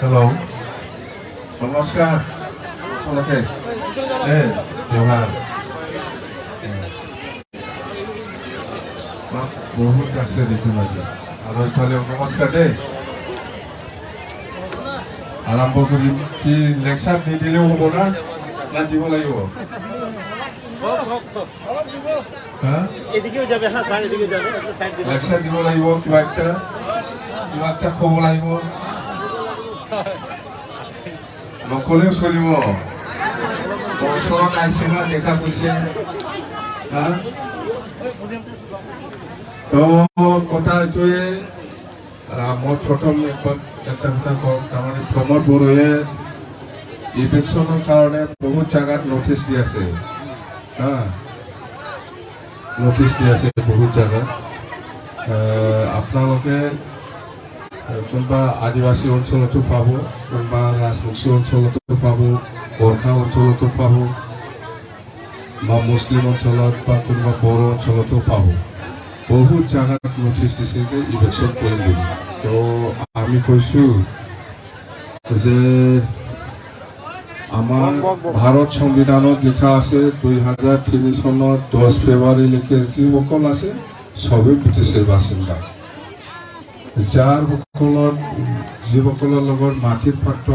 Hello. Namaskar. Okay. Johar. বহুত আছে দেখুন আজি আৰু এইফালে নমস্কাৰ দেই আৰম্ভ কৰিম কি লেকচাৰ নিদিলেও হ'ব না দিব লাগিব লেকচাৰ দিব লাগিব কিবা একটা ক'ব লাগিব নকলেও চলিব ওচৰত আহিছে না দেখা কৰিছে তো কথা এইটোৱে মই প্ৰথম এটা কথা কওঁ তাৰমানে প্ৰমোদ বড়োৱে ইলেকশ্যনৰ কাৰণে বহুত জাগাত নটিচ দি আছে নটিচ দি আছে বহুত জাগাত আপোনালোকে কোনোবা আদিবাসী অঞ্চলতো পাব কোনোবা ৰাজবংশী অঞ্চলতো পাব গোৰ্খা অঞ্চলতো পাব বা মুছলিম অঞ্চলত বা কোনোবা বড়ো অঞ্চলতো পাব বহুত জায়গাত নটিচ দিছে যে ইলেকশ্যন কৰিম বুলি তো আমি কৈছোঁ যে আমাৰ ভাৰত সংবিধানত লিখা আছে 2003 চনৰ 10 ফেব্ৰুৱাৰীলৈকে যিসকল আছে সবেই ব্ৰিটিছৰ বাসিন্দা যাৰ যিসকলৰ লগত মাটিৰ পাত্ৰ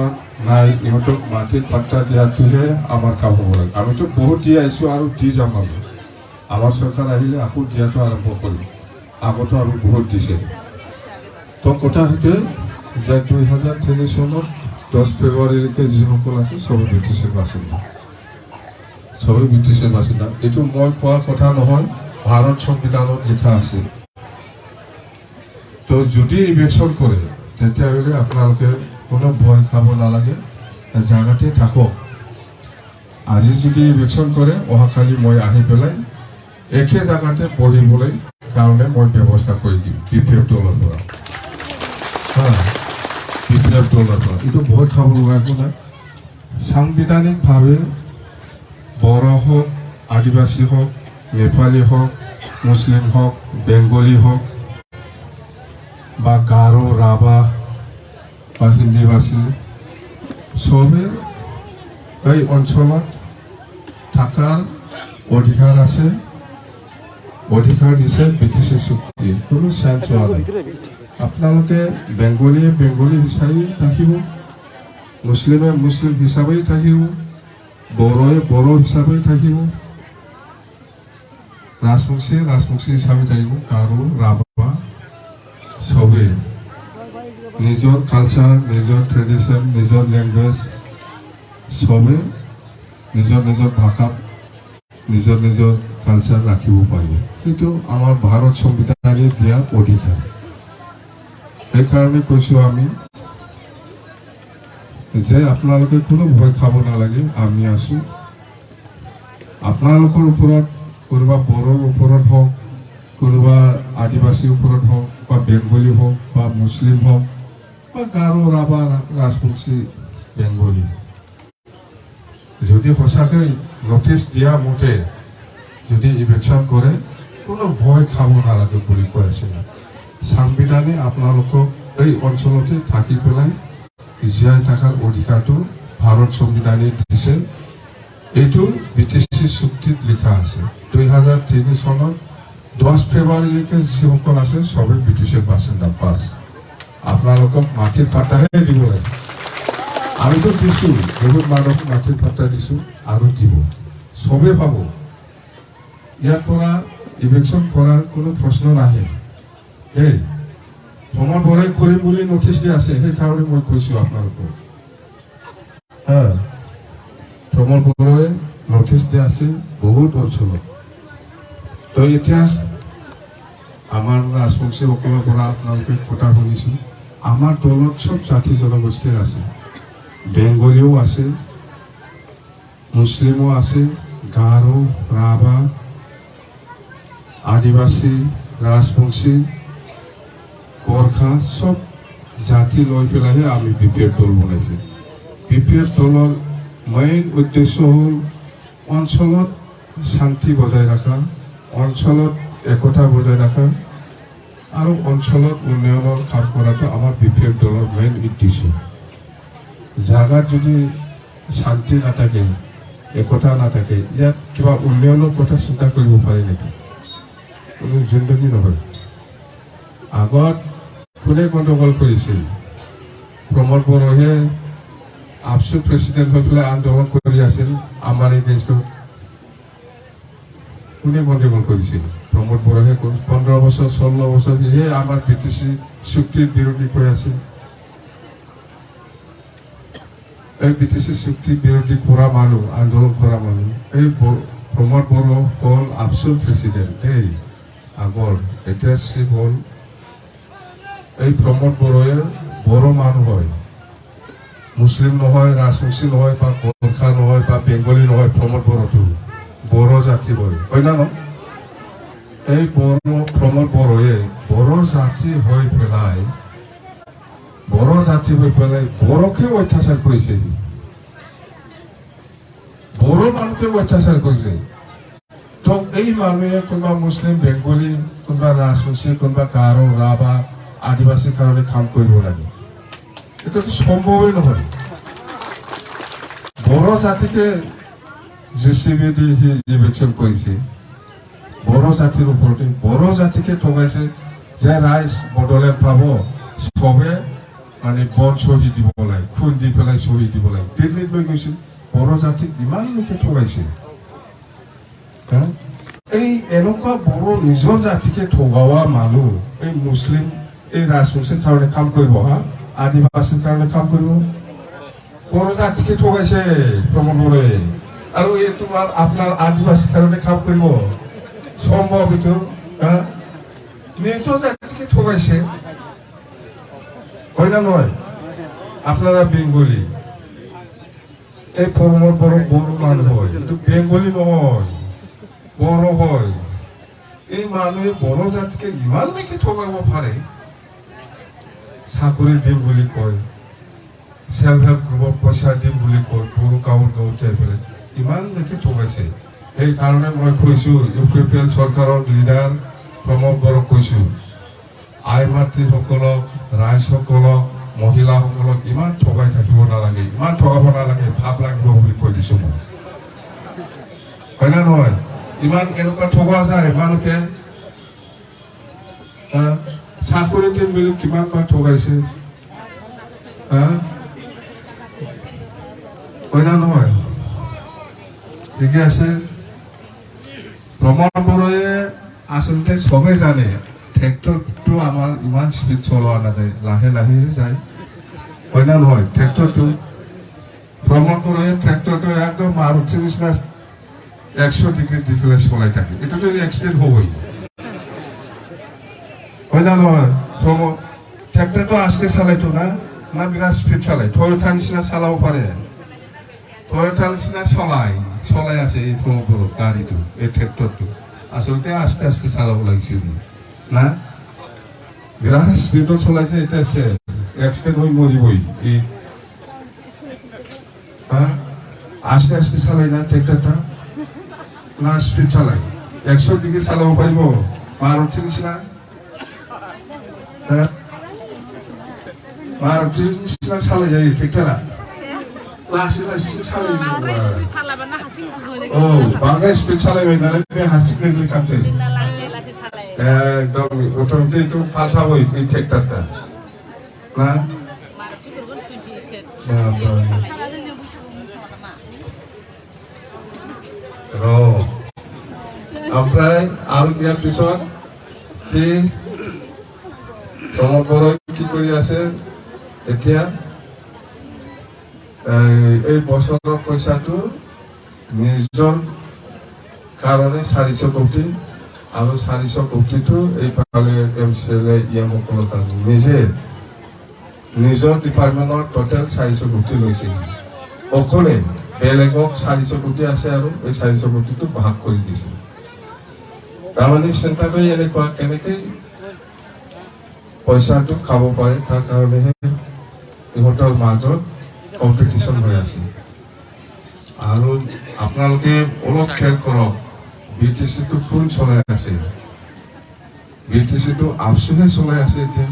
নাই ইহঁতক মাটিৰ পাত্ৰ দিয়াটোহে আমাৰ কাম হ'ব লাগে আমিতো বহুত দি আহিছোঁ আৰু দি যাম আমাৰ চৰকাৰ আহিলে আকৌ দিয়াটো আৰম্ভ কৰিম আগতো আমি বহুত দিছে তো কথা সেইটোৱে যে 2003 চনত 10 ফেব্ৰুৱাৰীলৈকে যিসকল আছে সবেই ব্ৰিটিছৰ বাসিন্দা এইটো মই কোৱা কথা নহয় ভাৰত সংবিধানত লিখা আছে তো যদি ইলেকশ্যন কৰে তেতিয়াহ'লে আপোনালোকে কোনো ভয় খাব নালাগে জাগাতে থাকক আজি যদি ইলেকশ্যন কৰে অহাকালি মই আহি পেলাই একে জাগাতে পঢ়িবলৈ কাৰণে মই ব্যৱস্থা কৰি দিম পিপিএফ দলৰ পৰা এইটো ভয় খাব লগা একো নাই সাংবিধানিকভাৱে বড়ো হওক আদিবাসী হওক নেপালী হওক মুছলিম হওক বেংগলী হওক বা গাৰো ৰাভা বা হিন্দীভাষী সবে এই অঞ্চলত থকাৰ অধিকাৰ আছে অধিকাৰ দিছে ব্ৰিটিছে চুক্তি কোনো চেঞ্জ হোৱা নাই আপোনালোকে বেংগলীয়ে বেংগলী হিচাপে থাকিব মুছলিমে মুছলিম হিচাপেই থাকিব বড়োৱে বড়ো হিচাপে থাকিব ৰাজবংশীয়ে ৰাজবংশী হিচাপে থাকিব গাৰো ৰাভা সবেই নিজৰ কালচাৰ নিজৰ ট্ৰেডিশ্যন নিজৰ লেংগুৱেজ সবে নিজৰ নিজৰ ভাষাত নিজৰ নিজৰ কালচাৰ ৰাখিব পাৰিব এইটো আমাৰ ভাৰত সংবিধানে দিয়া অধিকাৰ সেইকাৰণে কৈছোঁ আমি যে আপোনালোকে কোনো ভয় খাব নালাগে আমি আছোঁ আপোনালোকৰ ওপৰত কোনোবা বড়োৰ ওপৰত হওক কোনোবা আদিবাসীৰ ওপৰত হওক বা বেংগলী হওক বা মুছলিম হওক বা গাৰো ৰাভা ৰাজবংশী বেংগলী যদি সঁচাকৈ নটিচ দিয়া মতে যদি ইলেকশ্যন কৰে কোনো ভয় খাব নালাগে বুলি কৈ আছিল সংবিধানে আপোনালোকক এই অঞ্চলতে থাকি পেলাই জীয়াই থকাৰ অধিকাৰটো ভাৰত সংবিধানে দিছে এইটো ব্ৰিটিছ চুক্তিত লিখা আছে 2003 চনত 10 ফেব্ৰুৱাৰীলৈকে যিসকল আছে সবেই ব্ৰিটিছৰ বাসিন্দা পাছ আপোনালোকক মাটিৰ পাট্টাহে দিব লাগে আমিতো দিছোঁ বহুত মানুহক মাটিৰ পাট্টা দিছোঁ আৰু দিব সবেই পাব ইয়াৰ পৰা ইলেকশ্যন কৰাৰ কোনো প্ৰশ্ন নাহে দেই প্ৰমোদ বড়োৱে কৰিম বুলি নটিচ দি আছে সেইকাৰণে মই কৈছোঁ আপোনালোকক প্ৰমোদ বড়োৱে নটিচ দি আছে বহুত অঞ্চলত তো এতিয়া আমাৰ ৰাজবংশীসকলৰ পৰা আপোনালোকে কথা শুনিছোঁ আমাৰ দলত চব জাতি জনগোষ্ঠীৰ আছে বেংগলীও আছে মুছলিমো আছে গাৰো ৰাভা আদিবাসী ৰাজবংশী গোৰ্খা সব জাতি লৈ পেলাইহে আমি বিপিএফ দল বনাইছোঁ বিপিএফ দলৰ মেইন উদ্দেশ্য হ'ল অঞ্চলত শান্তি বজাই ৰখা অঞ্চলত একতা বজাই ৰখা আৰু অঞ্চলত উন্নয়নৰ কাম কৰাটো আমাৰ বিপিএফ দলৰ মেইন উদ্দেশ্য জাগাত যদি শান্তি নাথাকে, একতা নাথাকে, ইয়াত কিবা উন্নয়নৰ কথা চিন্তা কৰিব পাৰি নেকি? কোনো জিন্দগী নহয়। আগত কোনে গণ্ডগোল কৰিছিল? প্ৰমোদ বড়োহে আপচু প্ৰেচিডেণ্ট হৈ পেলাই আন্দোলন কৰি আছিল আমাৰ এগেইনষ্টত। কোনে গণ্ডগোল কৰিছিল? প্ৰমোদ বড়োহে 15 বছৰ 16 বছৰ সিহে আমাৰ BTC চুক্তিৰ বিৰোধী কৈ আছিল। এই BTC চুক্তি বিৰোধী কৰা মানুহ, আন্দোলন কৰা মানুহ, এই প্ৰমোদ বড়ো হ'ল আপচু প্ৰেচিডেণ্ট দেই আগৰ। এতিয়া চিফ হ'ল এই প্ৰমোদ বড়োৱে বড়ো মানুহ হয়, মুছলিম নহয়, ৰাজবংশী নহয়, বা গোৰ্খা নহয়, বা বেংগলী নহয়। প্ৰমোদ বড়োটো বড়ো জাতি হয় না ন? এই প্ৰমোদ বড়োৱে বড়ো জাতি হৈ পেলাই বড়োকে অত্যাচাৰ কৰিছে। বড়ো মানুহকে অত্যাচাৰ কৰিছে। তো এই মানুহে কোনোবা মুছলিম, বেংগলী, কোনোবা ৰাজবংশী, কোনোবা গাৰো, ৰাভা, আদিবাসীৰ কাৰণে কাম কৰিব লাগে, এটাতো সম্ভৱেই নহয়। বড়ো জাতিকে JCB দি সি ইলেকশ্যন কৰিছে, বড়ো জাতিৰ ওপৰতে। বড়ো জাতিকে ঠগাইছে যে ৰাইজ বড়োলেণ্ড পাব, চবে মানে বন চহি দিব লাগে, খুন দি পেলাই চহি দিব লাগে, দিল্লীত লৈ গৈছিল। বড়ো জাতিক ইমানলৈকে ঠগাইছে। এই এনেকুৱা বড়ো নিজৰ জাতিকে ঠগাৱা মানুহ এই মুছলিম, এই ৰাজবংশীৰ কাৰণে কাম কৰিব, আদিবাসীৰ কাৰণে কাম কৰিব। বড়ো জাতিকে ঠগাইছে প্ৰমোদ বড়োৱে, আৰু এই তোমাৰ আপোনাৰ আদিবাসীৰ কাৰণে কাম কৰিব সম্ভৱ? এইটো নিজৰ জাতিকে ঠগাইছে, হয় না নহয়? আপনারা বেঙ্গলি, এই প্রমোদ বড়ো বড়ো মানুষ হয়, কিন্তু বেঙ্গলি নহয়, বড়ো হয়। এই মানুহে বড়ো জাতিকে ইমানলৈকে ঠগাব পাৰে। চাকৰি দিম বুলি কয়, সেল্ফ হেল্প গ্ৰুপক পইচা দিম বুলি কয়, বড়ো গাঁৱত যাই পেলাই ইমানলৈকে ঠগাইছে। সেইকাৰণে মই কৈছোঁ, UPPL চৰকাৰৰ লিডাৰ প্ৰমোদ বড়োক কৈছোঁ, আই মাতৃসকলক, ৰাইজসকলক, মহিলাসকলক ইমান ঠগাই থাকিব নালাগে, ইমান ঠগাব নালাগে, ভাৱ লাগিব বুলি কৈ দিছোঁ মই, হয় না নহয়? ইমান এনেকুৱা ঠগোৱা যায় মানুহে। চাকৰি দিম বুলি কিমান বাৰ ঠগাইছে, হয় না নহয়? ঠিকে আছে। প্ৰমোদ বড়োৱে আচলতে চবেই জানে ট্ৰেক্টৰটো আমাৰ ইমান স্পীড চলোৱা নাযায়, লাহে লাহে যায়, হয় না নহয়? ট্ৰেক্টৰটো প্ৰমোদ বড়োৱে ট্ৰেক্টৰটো একদম মাৰুতিৰ নিচিনা 100 ডিগ্ৰী দি পেলাই চলাই থাকে, এটাতো এক্সিডেণ্ট হ'বই, হয় না নহয়? প্ৰমোদ ট্ৰেক্টৰটো আস্তে চালাইতো না বিৰাট স্পীড চালাই, টয়োটাৰ নিচিনা চলাব পাৰে, টয়োটাৰ নিচিনা চলাই আছে এই প্ৰমোদ বড়ো গাড়ীটো, এই ট্ৰেক্টৰটো আচলতে আস্তে আস্তে চালাব লাগিছিল না, বিৰাট স্পীডত চলাইছে। এতিয়া এক্সিডেণ্ট হৈ মৰিবই। এই আস্তে আস্তে চালাই না ট্ৰেক্টৰটা, না স্পীড চালাই? 100 ডিগ্ৰী চালাব পাৰিব মাৰুতিৰ নিচিনা? মাৰুতিৰ নিচিনা চালাই যায় ট্ৰেক্টৰা, লাসে লাসে চালাই। ও বাংলা স্পীড চালাইবাই নালাগে, बे हासिं गोग्लै खानसै एकदम अटोमेटिक तो फाल्थाबोय बे ट्रेक्टरटा ना ओमफ्राय आरो ইয়াৰ পিছত কি প্ৰমোদ বড়োই কি কৰি আছে এতিয়া? এই বছৰৰ পইচাটো নিজৰ কাৰণে 400 কোটি আৰু 400 কোটিটো এইফালে MCLA EM সকলৰ কাৰণে নিজৰ ডিপাৰ্টমেণ্টৰ টোটেল 400 কোটি লৈছে। অকলে বেলেগক 400 কোটি আছে আৰু এই 400 কোটিটো ভাগ কৰি দিছে। তাৰমানে চিন্তা কৰি এনেকুৱা কেনেকৈ পইচাটো খাব পাৰে তাৰ কাৰণেহে ইহঁতৰ মাজত কম্পিটিশ্যন হৈ আছে। আৰু আপোনালোকে অলপ খেল কৰক, BTCটো কোন চলাই আছে? BTCটো আপচুহে চলাই আছে এতিয়া।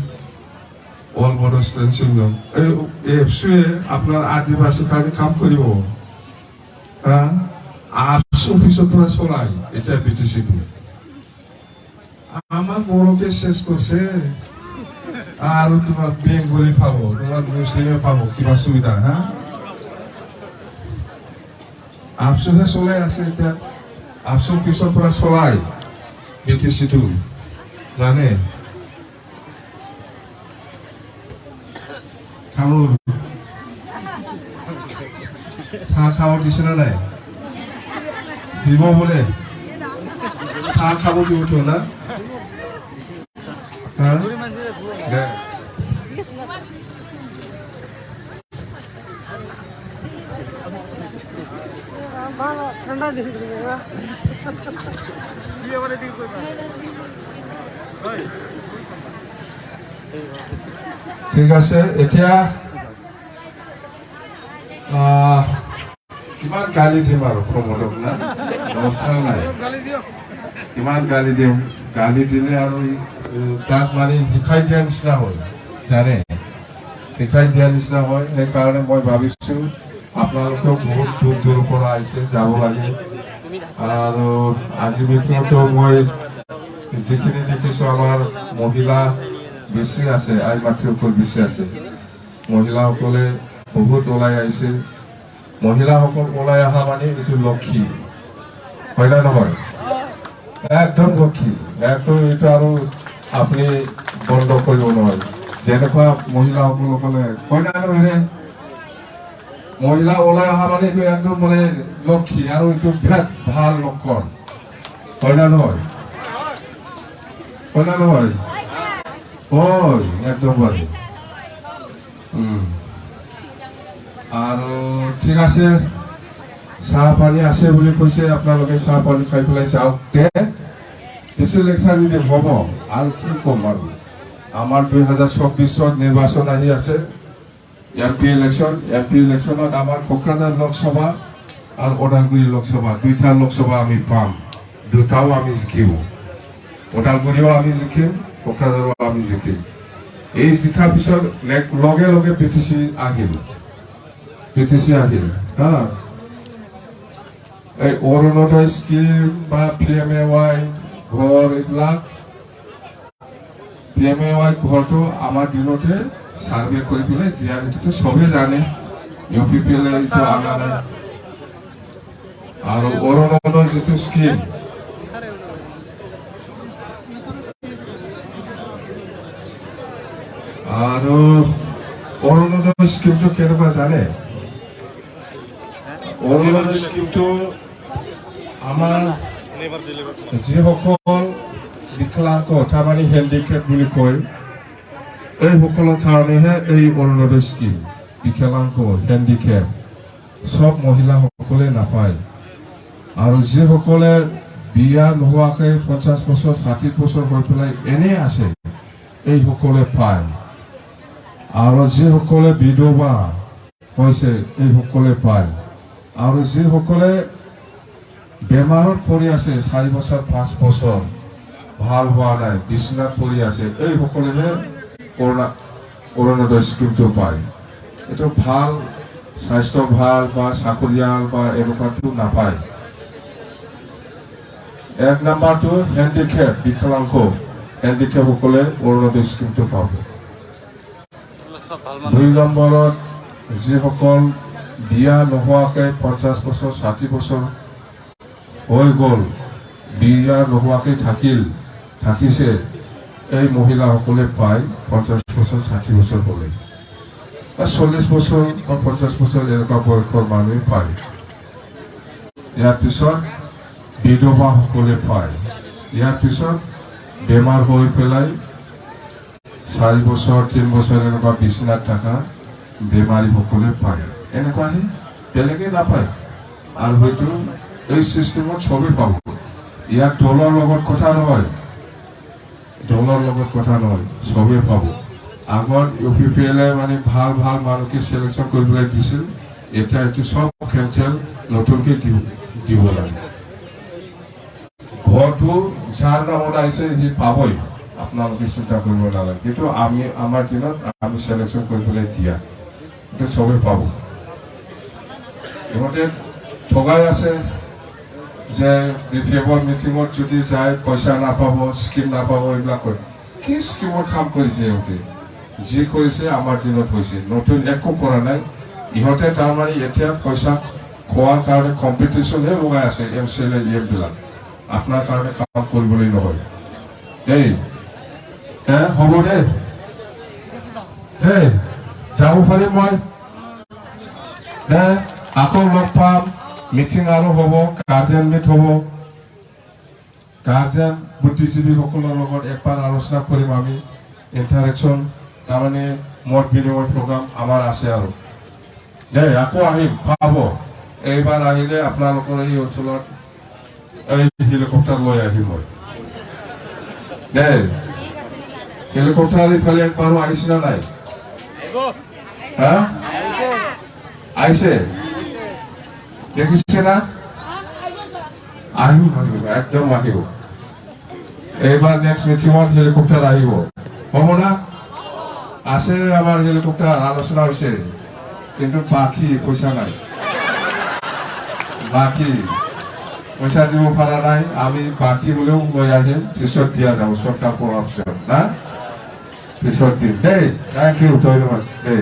অল বড়ো ষ্টেনচিল লম এই এপছুৱে আপোনাৰ আদিবাসীৰ কাৰণে কাম কৰিব আপছু অফিচৰ পৰা চলাই এতিয়া BTCটো আমার বড়কে শেষ করছে আর তোমার বেঙ্গলি পাবো তোমার মুসলিমে পাবো কিবা সুবিধা হ্যাঁ আপসুহে চলাই আছে এতিয়া আপসু পিছৰ পৰা চলাই BTCটো জানে কামুৰ চাহ খাব দিছে না নাই দিব বোলে চাহ খাব দিব না হ্যাঁ ঠিক আছে এতিয়া কিমান গালি দিম আৰু প্ৰমোদক না নাই কিমান গালি দিম গালি দিলে আৰু তাক মানে শিকাই দিয়া নিচিনা হয় জানে শিকাই দিয়া নিচিনা হয় সেইকাৰণে মই ভাবিছোঁ আপোনালোকেও বহুত দূৰ দূৰৰ পৰা আহিছে যাব লাগে আৰু আজি মিটিঙতো মই যিখিনি দেখিছোঁ আমাৰ মহিলা বেছি আছে আই মাতৃৰ ওপৰত বেছি আছে মহিলাসকলে বহুত ওলাই আহিছে মহিলাসকল ওলাই অহা মানে এইটো লক্ষী হয় না নহয় একদম লক্ষী একদম এইটো আৰু আপুনি বন্ধ কৰিব নোৱাৰে যেনেকুৱা মহিলাসকলে কয় না নহয় মহিলা ওলাই অহা মানে এইটো একদম মানে লক্ষী আৰু এইটো বিৰাট ভাল লক্ষণ হয় না নহয় হয় না নহয় হয় একদম বাৰু আৰু ঠিক আছে চাহ পানী আছে বুলি কৈছে আপোনালোকে চাহ পানী খাই পেলাই যাওক বেছি লেকচাৰ নিদিম হ'ব আৰু কি ক'ম আৰু আমাৰ 2024 নিৰ্বাচন আহি আছে MP ইলেকশ্যনত আমাৰ কোকৰাঝাৰ লোকসভা আৰু ওদালগুৰি লোকসভা দুইটা লোকসভা আমি পাম দুটাও আমি জিকিম ওদালগুৰিও আমি জিকিম কোকৰাঝাৰো আমি জিকিম এই জিকাৰ পিছত লগে লগে BTC আহিল হা এই অৰুণোদয় স্কিম বা PMAY ঘৰ এইবিলাক PMAY ঘৰটো আমাৰ দিনতে সাৰ্ভে কৰে পেলে দিয়া এইটো সবে জানে UPPL এইটো আনা নাই আৰু অৰুণোদয় যিটো স্কিম আৰু অৰুণোদয় স্কিমটো কেনেকুৱা জানে অৰুণোদয় স্কিমটো আমাৰ যিসকল বিকলাংগ তাৰমানে হেণ্ডিকেপ বুলি কয় এই সকলৰ কাৰণেহে এই অৰুণোদয় স্কিম বিকলাংগ হেণ্ডিকেপ সব মহিলাসকলে নাপায় আৰু যিসকলে বিয়া নোহোৱাকৈ 50 বছৰ 60 বছৰ হৈ পেলাই এনে আছে এই সকলে পায় আৰু যিসকলে বিধৱা হৈছে এই সকলে পায় আৰু যিসকলে বেমাৰত পৰি আছে 4 বছৰ 5 বছৰ ভাল হোৱা নাই বিছনাত পৰি আছে এই সকলেহে অৰুণোদয় স্কিমটো পায় এইটো ভাল স্বাস্থ্য ভাল বা চাকৰিয়াল বা এনেকুৱাটো নাপায় এক নম্বৰটো হেণ্ডিকেপ বিকলাংগ হেণ্ডিকেপসকলে অৰুণোদয় স্কিমটো পাব 2 নম্বৰত যিসকল বিয়া নোহোৱাকৈ 50 বছৰ 60 বছৰ হৈ গ'ল বিয়া নোহোৱাকৈ থাকিছে এই মহিলাসকলে পায় 50 বছৰ 60 বছৰ হ'লে 40 বছৰ বা 50 বছৰ এনেকুৱা বয়সৰ মানুহে পায় ইয়াৰ পিছত বিধৱাসকলে পায় ইয়াৰ পিছত বেমাৰ হৈ পেলাই 4 বছৰ 3 বছৰ এনেকুৱা বিছনাত থকা বেমাৰীসকলে পায় এনেকুৱাহে বেলেগে নাপায় আৰু হয়তো এই চিষ্টেমত সবেই পাব ইয়াত দলৰ লগত কথা নহয় সবেই পাব আগত UPPL মানে ভাল মানুহকে চিলেকশ্যন কৰিবলৈ দিছিল এতিয়া এইটো সব কেঞ্চেল নতুনকৈ দিব লাগে ঘৰটো যাৰ নামত আহিছে সি পাবই আপোনালোকে চিন্তা কৰিব নালাগে। কিন্তু আমাৰ দিনত আমি চিলেকশ্যন কৰি পেলাই দিয়া এইটো চবেই পাব। ইহঁতে ঠগাই আছে যে বিফেবৰ মিটিঙত যদি যায় পইচা নাপাব, স্কিম নাপাব, এইবিলাক কয়। কি স্কিমত কাম কৰিছে ইহঁতে? যি কৰিছে আমাৰ দিনত হৈছে, নতুন একো কৰা নাই। ইহঁতে তাৰমানে এতিয়া পইচা খোৱাৰ কাৰণে কম্পিটিশ্যনহে লগাই আছে MCLA বিলাক। আপোনাৰ কাৰণে কাম কৰিবলৈ নহয় দেই। হ'ব দে, যাব পাৰিম মই। আকৌ লগ পাম, মিটিং আৰু হ'ব, গাৰ্জেন মিট হ'ব। গাৰ্জেন বুদ্ধিজীৱীসকলৰ লগত একবাৰ আলোচনা কৰিম আমি। ইণ্টাৰেকশ্যন তাৰমানে মত বিনিময় প্ৰগ্ৰাম আমাৰ আছে আৰু দেই। আকৌ আহিম, পাব। এইবাৰ আহিলে আপোনালোকৰ এই অঞ্চলত এই হেলিকপ্টাৰ লৈ আহিম মই দেই। হেলিকপ্টাৰ ইফালে একবাৰো আহিছে না নাই? আহিছে, দেখিছে না? আহিব, একদম আহিব। এইবাৰ নেক্সট মিটিঙত হেলিকপ্টাৰ আহিব, হ'ব না? আছে আমাৰ হেলিকপ্টাৰ, আলোচনা হৈছে, কিন্তু বাকী পইচা নাই। বাকী পইচা দিব পৰা নাই। আমি বাকী হলেও লৈ আহিম, পিছত দিয়া যাব চৰকাৰ পৰাৰ পিছত না, পিছত দিম দেই। থেংক ইউ, ধন্যবাদ দেই।